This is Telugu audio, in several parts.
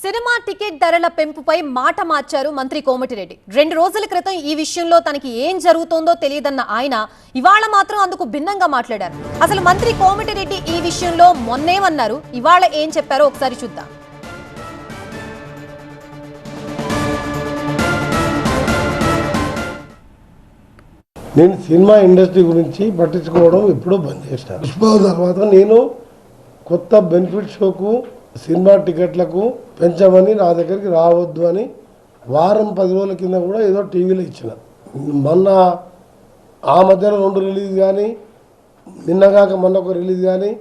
సినిమా టికెట్ ధరల పెంపుపై మాట మార్చారు మంత్రి కోమటిరెడ్డి. 2 రోజుల క్రితం ఈ విషయంలో తనకి ఏం జరుగుతోందో తెలియదన్న ఆయన ఇవాళ మాత్రం అందుకు భిన్నంగా మాట్లాడారు. అసలు మంత్రి కోమటిరెడ్డి ఈ విషయంలో మొన్నేమన్నారు, ఇవాళ ఏం చెప్పారో ఒకసారి చూద్దాం. నేను సినిమా ఇండస్ట్రీ గురించి పట్టించుకోవడం ఎప్పుడో బంద్ చేసిన. పుష్ప తర్వాత నేను కొత్త బెనిఫిట్ షోకు సినిమా టికెట్లకు పెంచమని నా దగ్గరికి రావద్దు అని వారం 10 రోజుల కింద కూడా ఏదో టీవీలో ఇచ్చిన. మొన్న ఆ మధ్యలో 2 రిలీజ్ కానీ, నిన్నగాక మొన్న ఒక రిలీజ్ కానీ,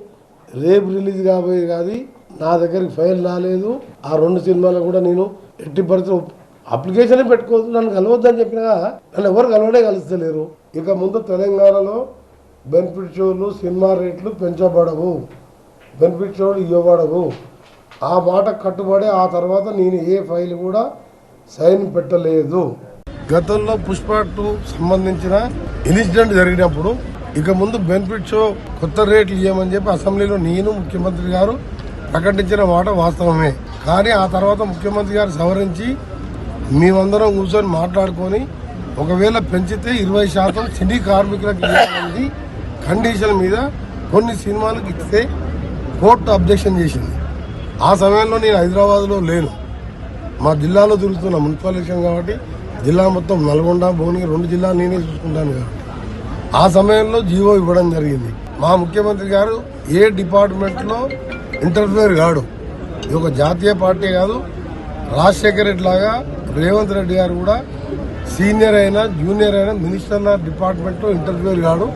రేపు రిలీజ్ కాబోయే కానీ నా దగ్గరికి ఫైల్ రాలేదు. ఆ 2 సినిమాలు కూడా నేను ఎట్టి పరిస్థితులు అప్లికేషన్ పెట్టుకోవద్దు, నన్ను కలవద్దని చెప్పినా నన్ను ఎవరు కలవడే కలుస్తలేరు. ఇక ముందు తెలంగాణలో బెనిఫిట్ షోలు సినిమా రేట్లు పెంచబడవు, బెనిఫిట్ షోలు ఇవ్వబడవు. ఆ మాట కట్టుబడి ఆ తర్వాత నేను ఏ ఫైల్ కూడా సైన్ పెట్టలేదు. గతంలో పుష్ప 2 సంబంధించిన ఇన్సిడెంట్ జరిగినప్పుడు ఇక ముందు బెనిఫిట్ షో కొత్త రేట్లు ఇవ్వమని చెప్పి అసెంబ్లీలో నేను ముఖ్యమంత్రి గారు ప్రకటించిన మాట వాస్తవమే. కానీ ఆ తర్వాత ముఖ్యమంత్రి గారు సవరించి మేమందరం కూర్చొని మాట్లాడుకొని ఒకవేళ పెంచితే 20% సినీ కార్మికులకు ఇవ్వాలనేది కండిషన్ మీద కొన్ని సినిమాలకు ఇస్తే కోర్టు అబ్జెక్షన్ చేసింది. ఆ సమయంలో నేను హైదరాబాద్లో లేను, మా జిల్లాలో తిరుగుతున్నా. మున్సిపల్ ఎలక్షన్ కాబట్టి జిల్లా మొత్తం నల్గొండ, భువనగిరి 2 జిల్లాలు నేనే చూసుకుంటాను కాబట్టి ఆ సమయంలో జీవో ఇవ్వడం జరిగింది. మా ముఖ్యమంత్రి గారు ఏ డిపార్ట్మెంట్లో ఇంటర్ఫియర్ కాడు. ఇది ఒక జాతీయ పార్టీ కాదు, రాజశేఖర్ రెడ్డి లాగా రేవంత్ రెడ్డి గారు కూడా సీనియర్ అయినా జూనియర్ అయినా మినిస్టర్ల డిపార్ట్మెంట్లో ఇంటర్ఫియర్ కాడు.